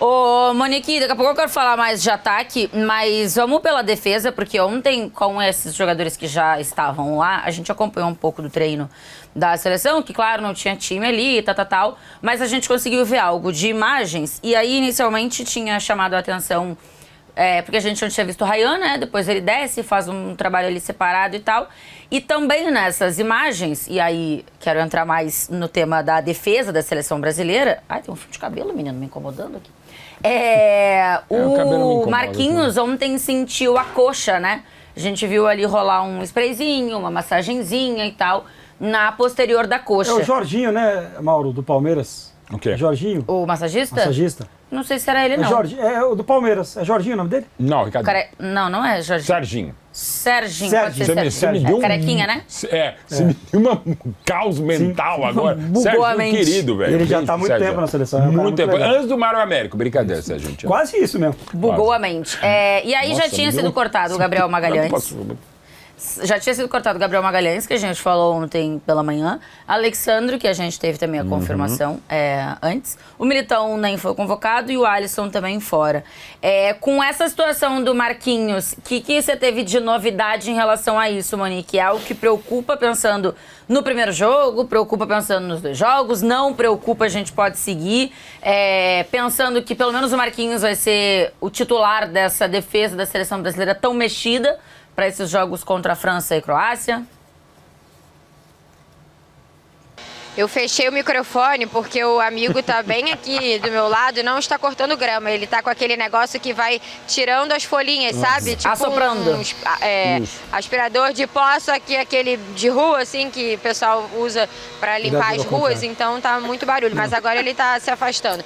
Ô, Monique, daqui a pouco eu quero falar mais de ataque, mas vamos pela defesa, porque ontem, com esses jogadores que já estavam lá, a gente acompanhou um pouco do treino da seleção, que, claro, não tinha time ali, tal, mas a gente conseguiu ver algo de imagens, e aí, inicialmente, tinha chamado a atenção, porque a gente não tinha visto o Ryan, né? Depois ele desce, faz um trabalho ali separado e tal. E também nessas imagens, e aí quero entrar mais no tema da defesa da seleção brasileira. Ai, tem um fio de cabelo, menino, me incomodando aqui. O Marquinhos ontem sentiu a coxa, né? A gente viu ali rolar um sprayzinho, uma massagenzinha e tal, na posterior da coxa. É o Jorginho, né, Mauro, do Palmeiras? O quê? Jorginho. O massagista? Massagista. Não sei se era ele, não. É o do Palmeiras. É Jorginho o nome dele? Não, Ricardo. Não é Jorginho. Serginho. Serginho, pode ser Serginho. Serginho. Você me deu Carequinha, né? Você me deu um caos mental agora. Bugou Sérgio, a mente. querido, velho. Ele já tá há muito Sérgio, tempo na seleção. É um cara Muito tempo. legal. Antes do Mário Américo. Brincadeira, Sérgio. Quase isso mesmo. Bugou a mente. E aí Nossa, já tinha me sido deu- cortado o Gabriel Magalhães. Não posso- Já tinha sido cortado o Gabriel Magalhães, que a gente falou ontem pela manhã. Alexandro, que a gente teve também a confirmação antes. O Militão nem foi convocado e o Alisson também fora. Com essa situação do Marquinhos, o que você teve de novidade em relação a isso, Monique? É algo que preocupa pensando no primeiro jogo, preocupa pensando nos 2 jogos, não preocupa, a gente pode seguir. Pensando que pelo menos o Marquinhos vai ser o titular dessa defesa da seleção brasileira tão mexida para esses jogos contra a França e Croácia? Eu fechei o microfone porque o amigo tá bem aqui do meu lado e não está cortando grama. Ele tá com aquele negócio que vai tirando as folhinhas, sabe? Tipo assoprando. Aspirador de pó, só que aquele de rua, assim, que o pessoal usa para limpar as ruas. Então tá muito barulho, mas agora ele tá se afastando.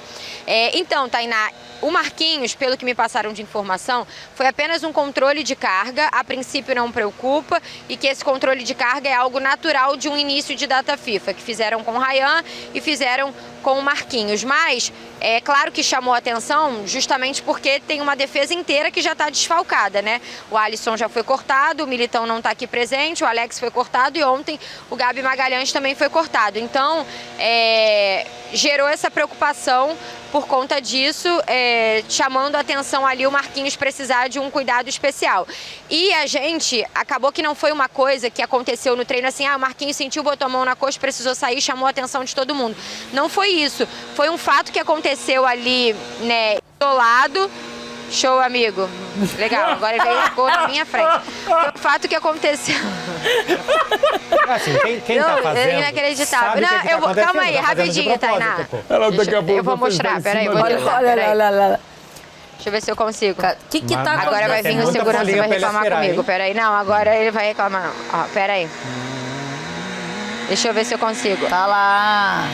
Então, Tainá, o Marquinhos, pelo que me passaram de informação, foi apenas um controle de carga, a princípio não preocupa, e que esse controle de carga é algo natural de um início de data FIFA, que fizeram com o Ryan e fizeram com o Marquinhos. Mas é claro que chamou atenção justamente porque tem uma defesa inteira que já está desfalcada, né? O Alisson já foi cortado, o Militão não está aqui presente, o Alex foi cortado e ontem o Gabi Magalhães também foi cortado. Então, gerou essa preocupação por conta disso, chamando a atenção ali o Marquinhos precisar de um cuidado especial. E a gente, acabou que não foi uma coisa que aconteceu no treino assim, o Marquinhos sentiu, botou a mão na coxa, precisou sair, chamou a atenção de todo mundo. Não foi isso, foi um fato que aconteceu ali, né, isolado. Show, amigo. Legal, agora ele veio ficou na minha frente. Foi um fato que aconteceu. Assim, quem tá fazendo? É inacreditável. Não, eu vou, calma aí, rapidinho, Tainá. Ela daqui a pouco Eu vou vai mostrar, pensar em peraí, cima vou dela. tentar, peraí. Deixa eu ver se eu consigo. O que tá acontecendo? Agora vai vir o muita segurança e folhinha vai pra ele reclamar aspirar, comigo. hein? Peraí, não, agora ele vai reclamar. Ó, peraí. Deixa eu ver se eu consigo. Tá lá,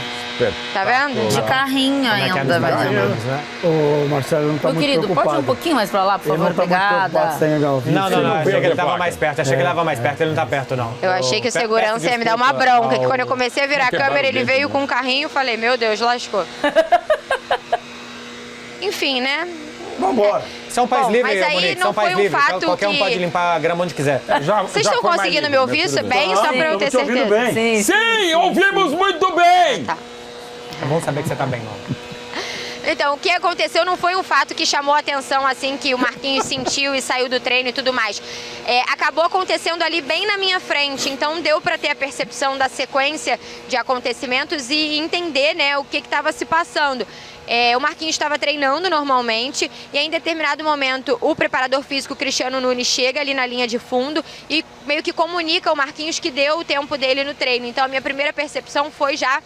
Tá vendo? de carrinho ainda. O Marcelo não tá Ô, muito querido, preocupado. pode ir um pouquinho mais pra lá, por Ele favor? não tá muito preocupado Obrigada. sem o Galvinho. Não, achei que ele tava placa. mais perto. Achei que ele tava mais perto, ele não tá perto, não. Eu achei que o segurança ia me dar uma bronca, que quando eu comecei a virar a câmera, ele veio com um carrinho, falei, meu Deus, lascou. Enfim, né? Vambora. Isso é um país Bom, livre, mas aí Monique, isso é não um país foi um livre. fato Qualquer um que- pode limpar a grama onde quiser. Vocês estão conseguindo me ouvir isso bem, só pra eu ter Estamos te ouvindo certeza? bem. Sim, ouvimos muito bem! Tá. É bom saber que você tá bem, não. Então, o que aconteceu não foi um fato que chamou a atenção, assim, que o Marquinhos sentiu e saiu do treino e tudo mais. Acabou acontecendo ali bem na minha frente, então deu para ter a percepção da sequência de acontecimentos e entender, né, o que estava se passando. O Marquinhos estava treinando normalmente e em determinado momento o preparador físico Cristiano Nunes chega ali na linha de fundo e meio que comunica ao Marquinhos que deu o tempo dele no treino. Então, a minha primeira percepção foi já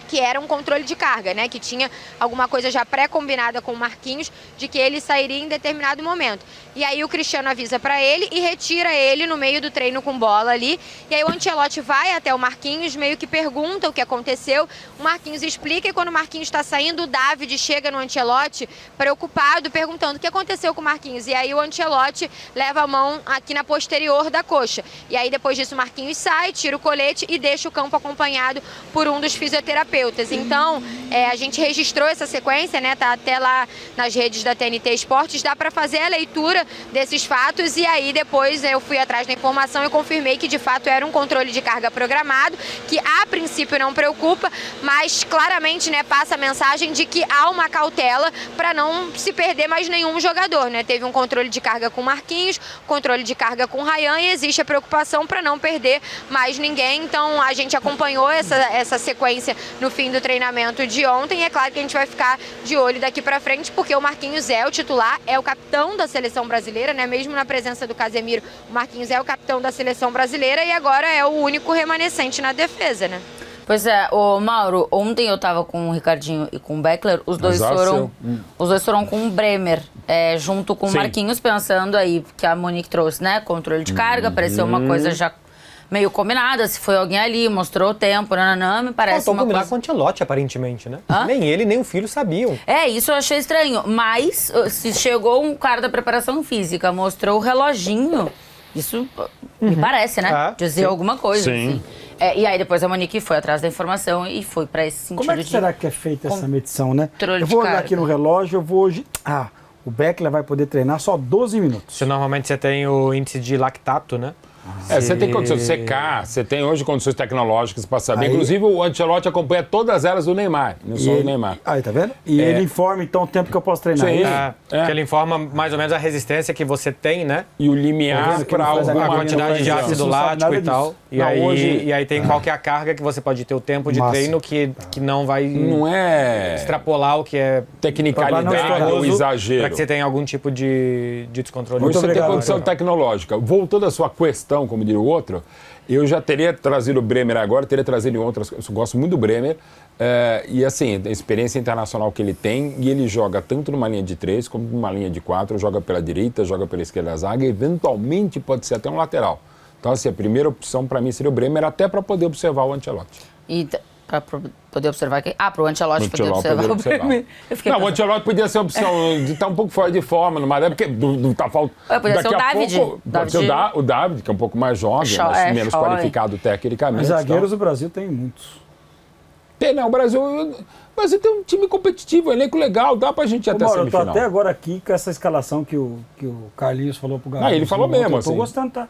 que era um controle de carga, né? Que tinha alguma coisa já pré-combinada com o Marquinhos de que ele sairia em determinado momento. E aí o Cristiano avisa para ele e retira ele no meio do treino com bola ali. E aí o Ancelotti vai até o Marquinhos, meio que pergunta o que aconteceu. O Marquinhos explica e quando o Marquinhos está saindo, o David chega no Ancelotti preocupado, perguntando o que aconteceu com o Marquinhos. E aí o Ancelotti leva a mão aqui na posterior da coxa. E aí depois disso o Marquinhos sai, tira o colete e deixa o campo acompanhado por um dos fisioterapeutas. terapeutas. Então, a gente registrou essa sequência, né? Tá até lá nas redes da TNT Esportes, dá para fazer a leitura desses fatos e aí depois eu fui atrás da informação e confirmei que de fato era um controle de carga programado, que a princípio não preocupa, mas claramente, né, passa a mensagem de que há uma cautela para não se perder mais nenhum jogador, né? Teve um controle de carga com Marquinhos, controle de carga com Ryan e existe a preocupação para não perder mais ninguém. Então a gente acompanhou essa sequência no fim do treinamento de ontem e é claro que a gente vai ficar de olho daqui para frente, porque o Marquinhos é o titular, é o capitão da seleção brasileira, né? Mesmo na presença do Casemiro, o Marquinhos é o capitão da seleção brasileira e agora é o único remanescente na defesa, né? Pois é, ô Mauro, ontem eu tava com o Ricardinho e com o Beckler, os dois foram com o Bremer, junto com o Marquinhos, pensando aí que a Monique trouxe, né, controle de carga, pareceu uma coisa já meio combinada, se foi alguém ali, mostrou o tempo, nananã, me parece uma coisa... com o Ancelotti, aparentemente, né? Hã? Nem ele, nem o filho sabiam. Isso eu achei estranho, mas se chegou um cara da preparação física, mostrou o reloginho, isso me parece, né, dizer alguma coisa, assim. E aí depois a Monique foi atrás da informação e foi para esse sentido de... Como é que será que é feita essa medição, né? Controle Eu vou de olhar carga. aqui no relógio, eu vou hoje... o Beckler vai poder treinar só 12 minutos. Normalmente você tem o índice de lactato, né? Você tem condições de secar, você tem hoje condições tecnológicas para saber. Aí- Inclusive, o Ancelotti acompanha todas elas do Neymar, não só o Neymar. Aí, tá vendo? E ele informa, então, o tempo que eu posso treinar. Sim. Isso? Porque ele informa mais ou menos a resistência que você tem, né? E o limiar Tá para vendo que não faz alguma A Não, quantidade de não, ácido não sabe lático nada e tal. disso. E, Não, aí, hoje- e aí tem qual que é a carga que você pode ter o tempo de Massa. treino que não vai Não é extrapolar o que é tecnicalidade ou perigoso exagero. para que você tenha algum tipo de descontrole. Hoje você tem obrigado, condição Marcelo. tecnológica. Voltando à sua questão, como diria o outro, eu já teria trazido o Bremer agora, teria trazido outras. Eu gosto muito do Bremer. E assim, a experiência internacional que ele tem, e ele joga tanto numa linha de 3 como numa linha de 4, joga pela direita, joga pela esquerda da zaga, e eventualmente pode ser até um lateral. Então, assim, a primeira opção para mim seria o Bremer, até para poder observar o Ancelotti. E para poder observar quem? Pro Ancelotti poder observar o Bremer. Eu fiquei Não, o pensando, Ancelotti podia ser a opção de estar um pouco fora de forma, numa época, porque não tá faltando. Podia ser o David. Pode ser o David, que é um pouco mais jovem, mas menos qualificado tecnicamente. Mas zagueiros então. do Brasil tem muitos. Tem, não, o Brasil tem um time competitivo, um elenco legal, dá pra gente ir até a Mauro, eu tô semifinal. até agora aqui com essa escalação que o Carlinhos falou pro Gabriel. Não, ele falou mesmo, Eu tô assim. gostando, tá?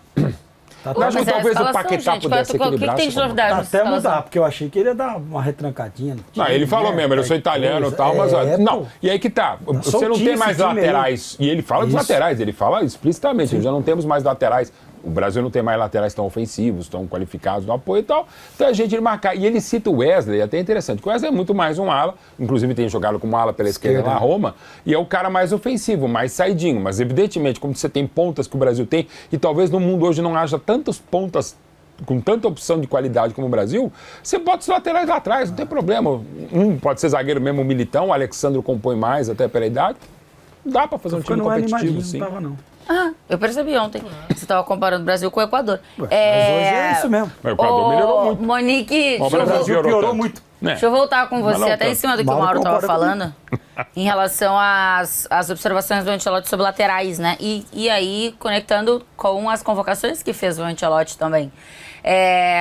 Eu acho que talvez o Paquetá pudesse o que equilibrar. tem de novidade nessa Até mudar, escalação? porque eu achei que ele ia dar uma retrancadinha. Não, ele falou mesmo, eu sou italiano e tal, mas... Não, e aí que tá, você não tem mais soltíssimo time laterais, e ele fala dos Isso. laterais, ele fala explicitamente, já não temos mais laterais, o Brasil não tem mais laterais tão ofensivos, tão qualificados no apoio e tal, então a gente marcar, e ele cita o Wesley, até interessante, que o Wesley é muito mais um ala, inclusive tem jogado como ala pela esquerda na Roma, e é o cara mais ofensivo, mais saidinho, mas evidentemente, como você tem pontas que o Brasil tem, e talvez no mundo hoje não haja tantas pontas com tanta opção de qualidade como o Brasil, você bota os laterais lá atrás, não tem problema. Pode ser zagueiro mesmo, o Militão, o Alexandre compõe mais, até pela idade. Dá pra fazer um time Não é competitivo, animadinho, sim. não tava não. Eu percebi ontem. Você estava comparando o Brasil com o Equador. Mas hoje é isso mesmo. O Equador melhorou muito. Monique, O O Brasil Brasil piorou tanto. muito. deixa eu voltar com Mas você, não até em tanto. cima do que o Mauro estava concorda falando, em relação às observações do Ancelotti sobre laterais, né? E aí, conectando com as convocações que fez o Ancelotti também.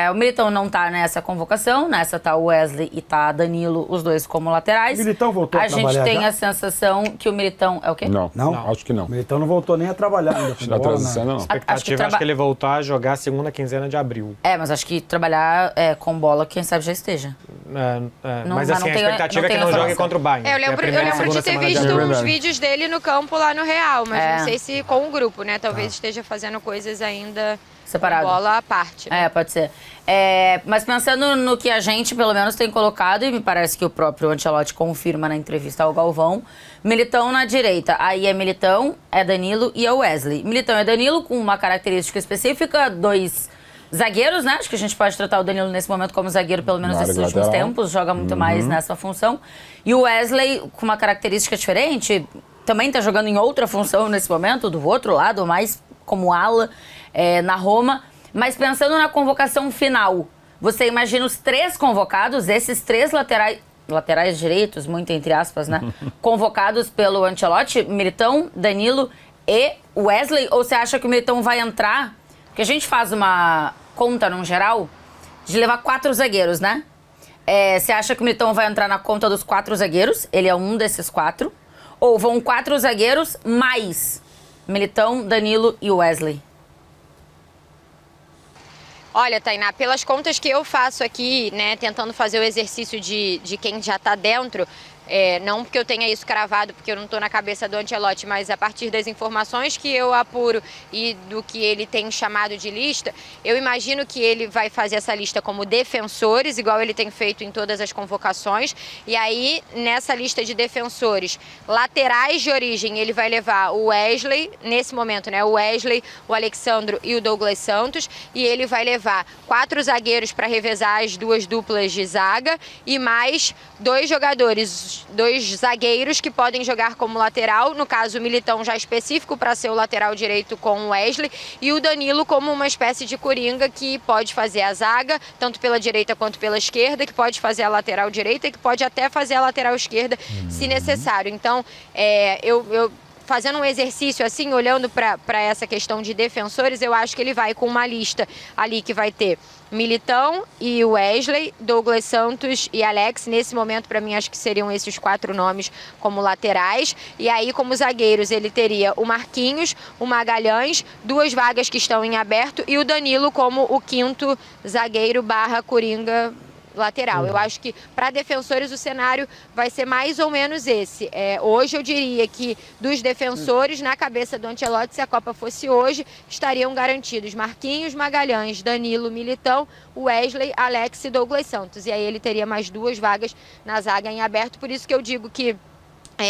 O Militão não tá nessa convocação, nessa tá o Wesley e tá Danilo, os dois como laterais. O Militão voltou a A gente trabalhar tem já? a sensação que o Militão... É o quê? Não, Não? acho que não. O Militão não voltou nem a trabalhar ainda. com Na bola, transição, não. A expectativa acho que ele voltar a jogar a segunda quinzena de abril. Mas acho que trabalhar com bola, quem sabe já esteja. Não, Mas mas assim, não a tem- expectativa não é que tem não jogue informação. contra o Bayern. Eu que é a lembro, primeira e de segunda ter semana de visto abril. uns vídeos dele no campo lá no Real, mas não sei se com o grupo, né? Talvez esteja fazendo coisas ainda Separado. com bola à parte. Né? Pode ser. Mas pensando no que a gente, pelo menos, tem colocado, e me parece que o próprio Ancelotti confirma na entrevista ao Galvão, Militão na direita. Aí é Militão, é Danilo e é Wesley. Militão é Danilo com uma característica específica, 2 zagueiros, né? Acho que a gente pode tratar o Danilo nesse momento como zagueiro, pelo menos Na nesses área últimos lateral. tempos, joga muito mais nessa função. E o Wesley com uma característica diferente, também tá jogando em outra função nesse momento, do outro lado, mais como ala na Roma. Mas pensando na convocação final, você imagina os 3 convocados, esses 3 laterais direitos, muito entre aspas, né? Convocados pelo Ancelotti, Militão, Danilo e Wesley? Ou você acha que o Militão vai entrar? Porque a gente faz uma conta, num geral, de levar 4 zagueiros, né? Você acha que o Militão vai entrar na conta dos 4 zagueiros? Ele é um desses 4. Ou vão 4 zagueiros mais Militão, Danilo e Wesley? Olha, Tainá, pelas contas que eu faço aqui, né, tentando fazer o exercício de quem já está dentro, não porque eu tenha isso cravado, porque eu não estou na cabeça do Ancelotti, mas a partir das informações que eu apuro e do que ele tem chamado de lista, eu imagino que ele vai fazer essa lista como defensores, igual ele tem feito em todas as convocações, e aí nessa lista de defensores, laterais de origem, ele vai levar o Wesley, nesse momento, né, o Wesley, o Alexandro e o Douglas Santos, e ele vai levar 4 zagueiros para revezar as 2 duplas de zaga e mais 2 jogadores, 2 zagueiros que podem jogar como lateral, no caso o Militão já específico para ser o lateral direito com o Wesley, e o Danilo como uma espécie de coringa que pode fazer a zaga, tanto pela direita quanto pela esquerda, que pode fazer a lateral direita e que pode até fazer a lateral esquerda se necessário. Então, eu fazendo um exercício assim, olhando para essa questão de defensores, eu acho que ele vai com uma lista ali que vai ter Militão e Wesley, Douglas Santos e Alex. Nesse momento, para mim, acho que seriam esses 4 nomes como laterais. E aí, como zagueiros, ele teria o Marquinhos, o Magalhães, 2 vagas que estão em aberto e o Danilo como o 5º zagueiro / coringa lateral. Eu acho que para defensores o cenário vai ser mais ou menos esse. Hoje eu diria que dos defensores, na cabeça do Ancelotti, se a Copa fosse hoje, estariam garantidos Marquinhos, Magalhães, Danilo, Militão, Wesley, Alex e Douglas Santos. E aí ele teria mais 2 vagas na zaga em aberto. Por isso que eu digo que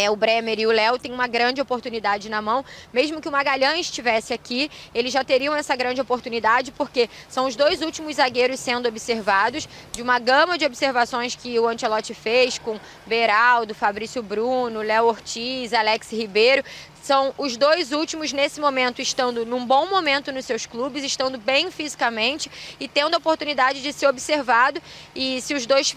o Bremer e o Léo têm uma grande oportunidade na mão. Mesmo que o Magalhães estivesse aqui, eles já teriam essa grande oportunidade, porque são os 2 últimos zagueiros sendo observados, de uma gama de observações que o Ancelotti fez com Beraldo, Fabrício Bruno, Léo Ortiz, Alex Ribeiro. São os 2 últimos, nesse momento, estando num bom momento nos seus clubes, estando bem fisicamente e tendo a oportunidade de ser observado. E se os 2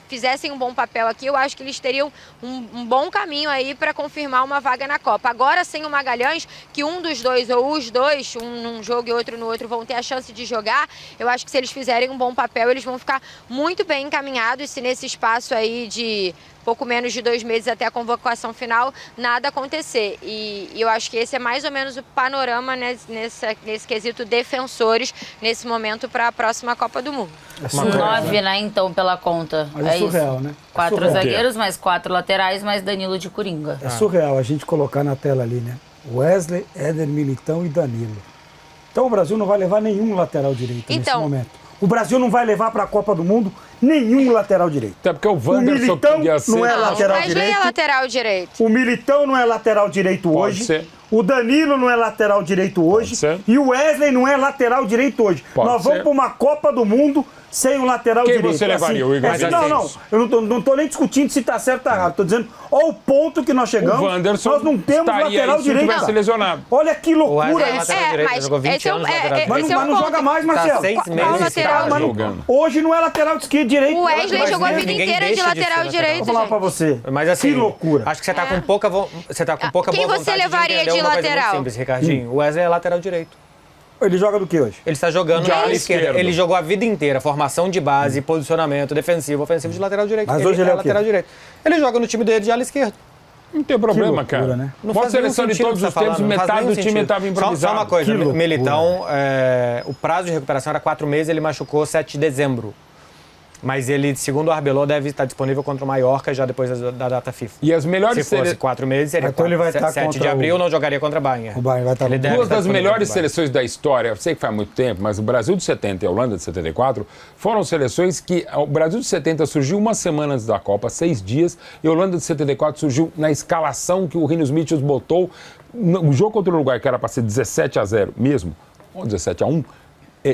fizessem um bom papel aqui, eu acho que eles teriam um bom caminho aí para confirmar uma vaga na Copa. Agora, sem o Magalhães, que um dos 2 ou os 2, um num jogo e outro no outro, vão ter a chance de jogar, eu acho que se eles fizerem um bom papel, eles vão ficar muito bem encaminhados se nesse espaço aí de pouco menos de 2 meses até a convocação final, nada acontecer. E eu acho que esse é mais ou menos o panorama nesse quesito defensores, nesse momento, para a próxima Copa do Mundo. 9, né, então, pela conta. Mas é surreal, isso. né? 4 zagueiros, mais 4 laterais, mais Danilo de coringa. É surreal a gente colocar na tela ali, né? Wesley, Éder, Militão e Danilo. Então o Brasil não vai levar nenhum lateral direito nesse momento. O Brasil não vai levar para a Copa do Mundo nenhum lateral direito. Até porque o Wanderson podia ser. Não é lateral o Wesley direito. é lateral direito. O Militão não é lateral direito hoje. Ser. O Danilo não é lateral direito hoje. E o Wesley não é lateral direito hoje. Nós vamos para uma Copa do Mundo sem o lateral direito. Quem você levaria, o Igor? Não. Eu não tô nem discutindo se tá certo ou tá errado. Tô dizendo, olha o ponto que nós chegamos. O Wanderson nós não temos lateral direito. Se lesionado. Olha que loucura isso. Mas jogou 20 anos lateral. Mas não joga mais, Marcelo. Tá 6 meses. Hoje não é lateral direito. O Wesley jogou a vida inteira de lateral direito. Vou falar pra você. Mas assim, que loucura. Acho que você tá com pouca boa Quem vontade você levaria de de lateral? lateral? Muito simples, Ricardinho. O Wesley é lateral direito. Ele joga do que hoje? Ele está jogando na ala esquerda. Ele jogou a vida inteira, formação de base, posicionamento defensivo, ofensivo de lateral direito. Mas hoje ele é lateral direito. Ele joga no time dele de ala esquerda. Não tem problema, loucura, cara. Né? Uma seleção de todos os tempos, metade do time estava improvisado. Só uma coisa, Militão, o prazo de recuperação era 4 meses, ele machucou 7 de dezembro. Mas ele, segundo o Arbeloa, deve estar disponível contra o Mallorca já depois da data FIFA. E as melhores Se fosse 4 meses, seria então ele vai estar 7 de abril, não jogaria contra a Bayern. O Bayern vai estar ele Duas das melhores seleções da história, eu sei que faz muito tempo, mas o Brasil de 70 e a Holanda de 74 foram seleções que... O Brasil de 70 surgiu uma semana antes da Copa, 6 dias, e a Holanda de 74 surgiu na escalação que o Rinus Michels botou. O jogo contra o Uruguai, que era para ser 17-0 mesmo, ou 17-1,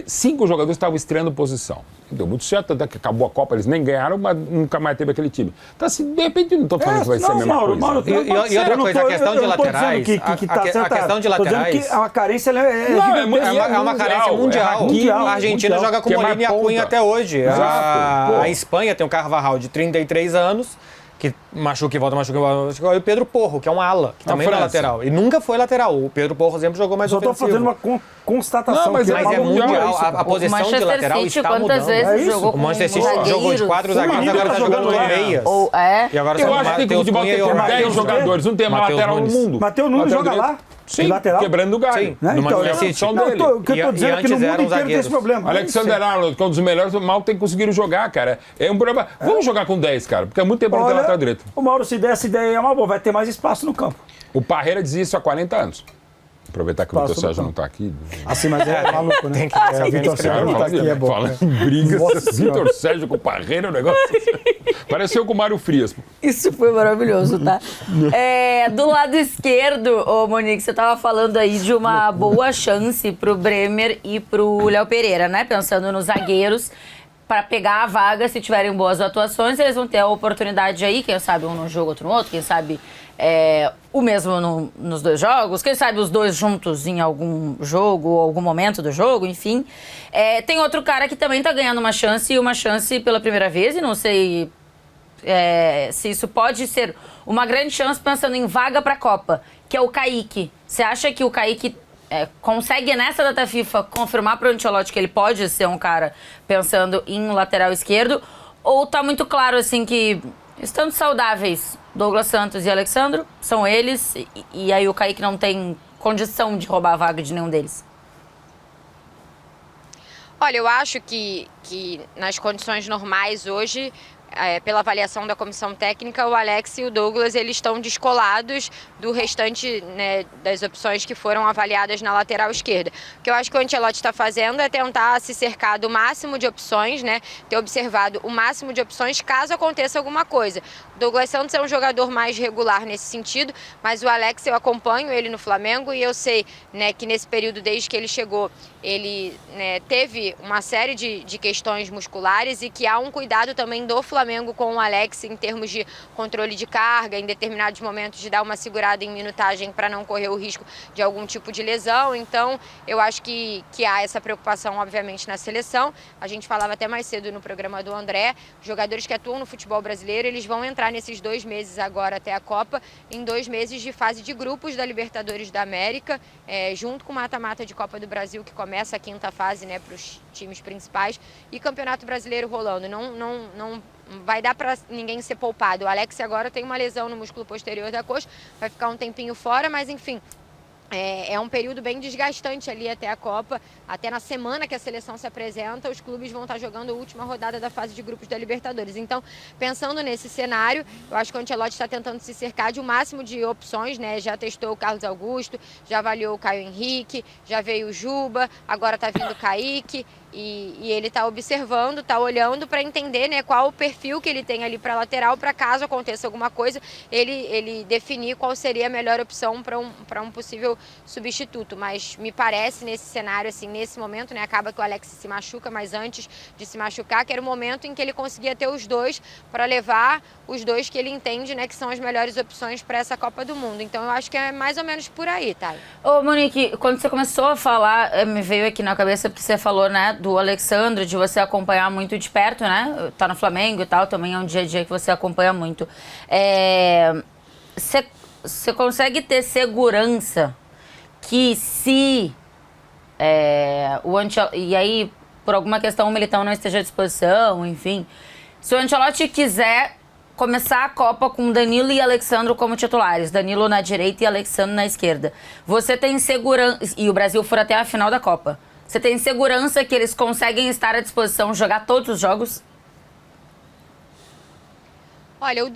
5 jogadores estavam estreando posição. Deu muito certo, até que acabou a Copa, eles nem ganharam, mas nunca mais teve aquele time. Então, assim, de repente, não estou falando que vai ser a mesma coisa. E outra coisa, a questão de laterais... A questão de laterais... A carência é uma carência mundial. A Argentina joga com Molina e Acunha até hoje. A Espanha tem um Carvajal de 33 anos, que machuca e volta, machuca e volta. E o Pedro Porro, que é um ala, que também não é lateral. E nunca foi lateral. O Pedro Porro sempre jogou mais ofensivo. Só tô fazendo uma constatação. Não, mas é mundial. A posição de lateral City, está mudando. Vezes jogou o Manchester City jogou de 4 zagueiros, agora está jogando com meias. E agora eu acho que tem futebol tem 10 jogadores, não tem mais lateral no mundo. Matheus Nunes joga lá. Sim, quebrando o galho. Né? Então, o que eu tô dizendo é que no mundo inteiro tem esse problema. Alexander Arnold, que é um dos melhores, mal tem conseguido jogar, cara. É um problema. Vamos jogar com 10, cara, porque é muito tempo para ter lateral direito. O Mauro, se der essa ideia é uma boa, vai ter mais espaço no campo. O Parreira dizia isso há 40 anos. Aproveitar que o Vitor Sérgio não está aqui. Assim, mas é maluco, né? Tem que o Vitor Sérgio não está aqui, é bom. Falando em brigas, Vitor Sérgio com o Parreira, o negócio... Pareceu com o Mário Frias. Isso foi maravilhoso, tá? Do lado esquerdo, Monique, você estava falando aí de uma boa chance pro Bremer e pro Léo Pereira, né? Pensando nos zagueiros, para pegar a vaga, se tiverem boas atuações, eles vão ter a oportunidade aí, quem sabe um num jogo, outro no outro, quem sabe o mesmo nos dois jogos, quem sabe os dois juntos em algum jogo, ou algum momento do jogo, enfim. Tem outro cara que também tá ganhando uma chance pela primeira vez, e não sei se isso pode ser uma grande chance pensando em vaga para a Copa, que é o Kaique. Você acha que o Kaique consegue, nessa data FIFA, confirmar para o Ancelotti que ele pode ser um cara pensando em lateral esquerdo? Ou tá muito claro, assim, que estando saudáveis, Douglas Santos e Alexandro, são eles, e aí o Kaique não tem condição de roubar a vaga de nenhum deles? Olha, eu acho que nas condições normais hoje, pela avaliação da comissão técnica, o Alex e o Douglas eles estão descolados do restante, né, das opções que foram avaliadas na lateral esquerda. O que eu acho que o Ancelotti está fazendo é tentar se cercar do máximo de opções, né, ter observado o máximo de opções caso aconteça alguma coisa. O Douglas Santos é um jogador mais regular nesse sentido, mas o Alex, eu acompanho ele no Flamengo e eu sei, né, que nesse período, desde que ele chegou, ele, né, teve uma série de questões musculares e que há um cuidado também do Flamengo com o Alex em termos de controle de carga, em determinados momentos de dar uma segurada em minutagem para não correr o risco de algum tipo de lesão. Então, eu acho que há essa preocupação, obviamente, na seleção. A gente falava até mais cedo no programa do André, jogadores que atuam no futebol brasileiro, eles vão entrar nesses 2 meses agora até a Copa, em 2 meses de fase de grupos da Libertadores da América, junto com o mata-mata de Copa do Brasil, que começa a 5ª fase, né, para os times principais, e Campeonato Brasileiro rolando. Não vai dar para ninguém ser poupado. O Alex agora tem uma lesão no músculo posterior da coxa, vai ficar um tempinho fora, mas enfim, é um período bem desgastante ali até a Copa. Até na semana que a seleção se apresenta, os clubes vão estar jogando a última rodada da fase de grupos da Libertadores. Então, pensando nesse cenário, eu acho que o Ancelotti está tentando se cercar de um máximo de opções, né? Já testou o Carlos Augusto, já avaliou o Caio Henrique, já veio o Juba, agora está vindo o Kaique. E ele está observando, está olhando para entender, né, qual o perfil que ele tem ali para lateral, para caso aconteça alguma coisa, ele definir qual seria a melhor opção para um possível substituto. Mas me parece nesse cenário, assim, nesse momento, né, acaba que o Alex se machuca, mas antes de se machucar, que era o momento em que ele conseguia ter os dois para levar os dois que ele entende, né, que são as melhores opções para essa Copa do Mundo. Então eu acho que é mais ou menos por aí, tá? Ô, Monique, quando você começou a falar, me veio aqui na cabeça porque você falou, né, do Alexandre, de você acompanhar muito de perto, né? Tá no Flamengo e tal, também é um dia a dia que você acompanha muito. Você consegue ter segurança que se e aí, por alguma questão, o Militão não esteja à disposição, enfim, se o Ancelotti quiser começar a Copa com Danilo e Alexandro como titulares, Danilo na direita e Alexandro na esquerda, você tem segurança, e o Brasil for até a final da Copa, você tem segurança que eles conseguem estar à disposição, jogar todos os jogos? Olha, o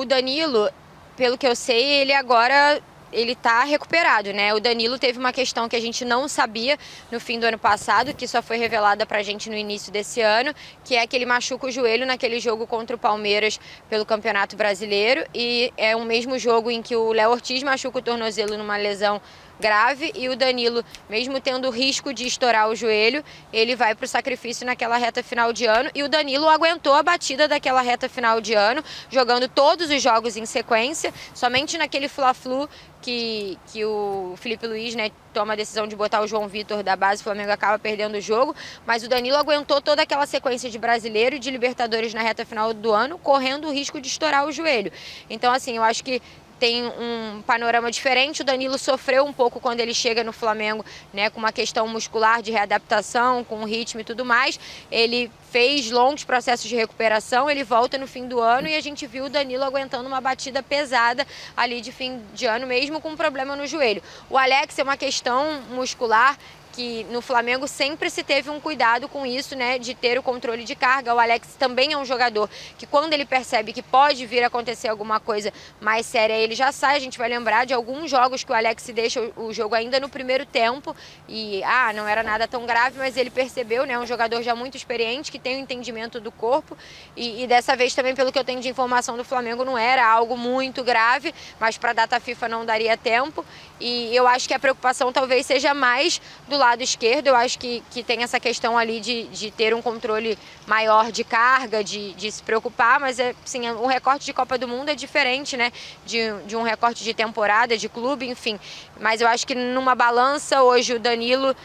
Danilo, pelo que eu sei, ele agora está recuperado, né? O Danilo teve uma questão que a gente não sabia no fim do ano passado, que só foi revelada pra gente no início desse ano, que é que ele machuca o joelho naquele jogo contra o Palmeiras pelo Campeonato Brasileiro, e é o mesmo jogo em que o Léo Ortiz machuca o tornozelo numa lesão grave, e o Danilo, mesmo tendo o risco de estourar o joelho, ele vai para o sacrifício naquela reta final de ano, e o Danilo aguentou a batida daquela reta final de ano, jogando todos os jogos em sequência. Somente naquele Fla-Flu que o Felipe Luiz, né, toma a decisão de botar o João Vitor da base, o Flamengo acaba perdendo o jogo, mas o Danilo aguentou toda aquela sequência de Brasileiro e de Libertadores na reta final do ano, correndo o risco de estourar o joelho. Então, assim, eu acho que tem um panorama diferente. O Danilo sofreu um pouco quando ele chega no Flamengo, né, com uma questão muscular de readaptação, com o ritmo e tudo mais. Ele fez longos processos de recuperação, ele volta no fim do ano e a gente viu o Danilo aguentando uma batida pesada ali de fim de ano, mesmo com um problema no joelho. O Alex é uma questão muscular que no Flamengo sempre se teve um cuidado com isso, né, de ter o controle de carga. O Alex também é um jogador que quando ele percebe que pode vir a acontecer alguma coisa mais séria, ele já sai. A gente vai lembrar de alguns jogos que o Alex deixa o jogo ainda no primeiro tempo e, não era nada tão grave, mas ele percebeu, né, um jogador já muito experiente, que tem o entendimento do corpo e dessa vez também, pelo que eu tenho de informação do Flamengo, não era algo muito grave, mas para a data FIFA não daria tempo e eu acho que a preocupação talvez seja mais do lado esquerdo. Eu acho que tem essa questão ali de ter um controle maior de carga, de se preocupar, mas assim, um recorte de Copa do Mundo é diferente, né, de um recorte de temporada, de clube, enfim. Mas eu acho que numa balança, hoje o Danilo,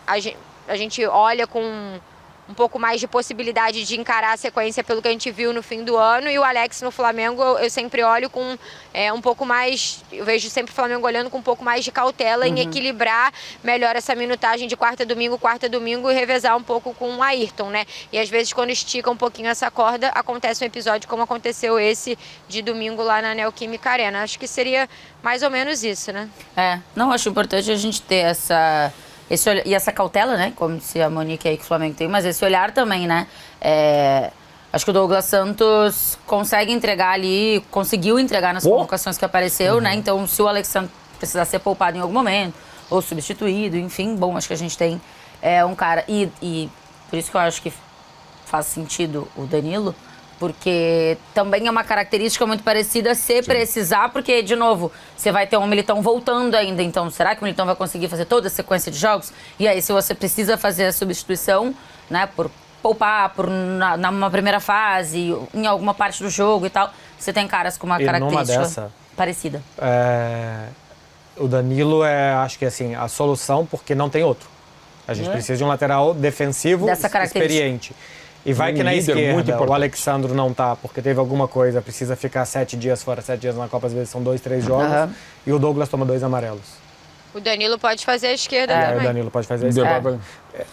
a gente olha com um pouco mais de possibilidade de encarar a sequência pelo que a gente viu no fim do ano, e o Alex no Flamengo eu sempre olho com um pouco mais, eu vejo sempre o Flamengo olhando com um pouco mais de cautela em equilibrar melhor essa minutagem de quarta domingo e revezar um pouco com o Ayrton, né? E às vezes quando estica um pouquinho essa corda, acontece um episódio como aconteceu esse de domingo lá na Neoquímica Arena. Acho que seria mais ou menos isso, né? Não, acho importante a gente ter essa cautela, né? Como se a Monique aí que o Flamengo tem, mas esse olhar também, né? Acho que o Douglas Santos conseguiu entregar nas convocações que apareceu, né? Então, se o Alexandre precisar ser poupado em algum momento, ou substituído, enfim, bom, acho que a gente tem um cara. E por isso que eu acho que faz sentido o Danilo, porque também é uma característica muito parecida se precisar, porque, de novo, você vai ter um Militão voltando ainda, então será que o Militão vai conseguir fazer toda a sequência de jogos? E aí, se você precisa fazer a substituição, né, por poupar, numa primeira fase, em alguma parte do jogo e tal, você tem caras com uma característica parecida. O Danilo acho que assim, a solução, porque não tem outro. A gente precisa de um lateral defensivo experiente. E vai que na esquerda o Alexandro não tá, porque teve alguma coisa, precisa ficar 7 dias fora, 7 dias na Copa, às vezes são 2, 3 jogos, e o Douglas toma 2 amarelos. O Danilo pode fazer a esquerda também. O Danilo pode fazer a esquerda.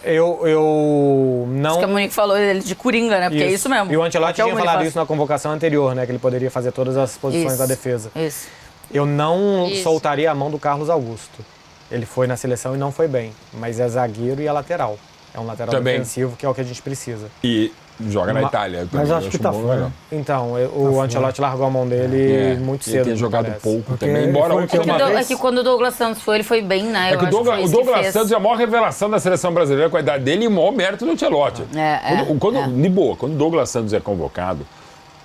Eu não... Isso que a Monique falou ele de Coringa, né? Porque é isso mesmo. E o Ancelotti tinha falado isso na convocação anterior, né? Que ele poderia fazer todas as posições da defesa. Isso. Eu não soltaria a mão do Carlos Augusto. Ele foi na seleção e não foi bem, mas é zagueiro e é lateral. É um lateral defensivo, que é o que a gente precisa. E joga na Itália. Mas acho que tá fora. Então, o Ancelotti largou a mão dele muito cedo. Ele tem jogado pouco também, embora é que quando o Douglas Santos foi, ele foi bem, né? O Douglas Santos é a maior revelação da seleção brasileira com a idade dele e o maior mérito do Ancelotti. De boa, quando o Douglas Santos é convocado,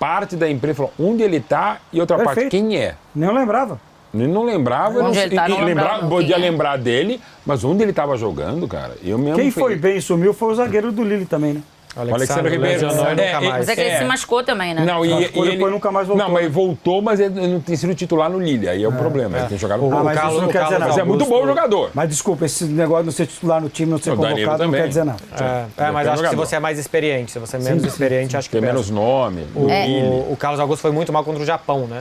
parte da imprensa falou onde ele tá e outra parte, quem é? Nem lembrava. Ele não lembrava, podia lembrar dele, mas onde ele estava jogando, cara, eu mesmo... Quem foi bem e sumiu foi o zagueiro do Lille também, né? Alexandre Ribeiro. Mas é que ele se machucou também, né? Não, ele nunca mais voltou. Não, mas voltou, mas ele não tem sido titular no Lille, aí é o problema, ele tem jogado pouco. Mas isso não quer dizer nada. Mas é muito bom jogador. Mas desculpa, esse negócio de não ser titular no time, não ser convocado, não quer dizer nada. Mas acho que se você é mais experiente, se você é menos experiente, acho que tem menos nome. O Carlos Augusto foi muito mal contra o Japão, né?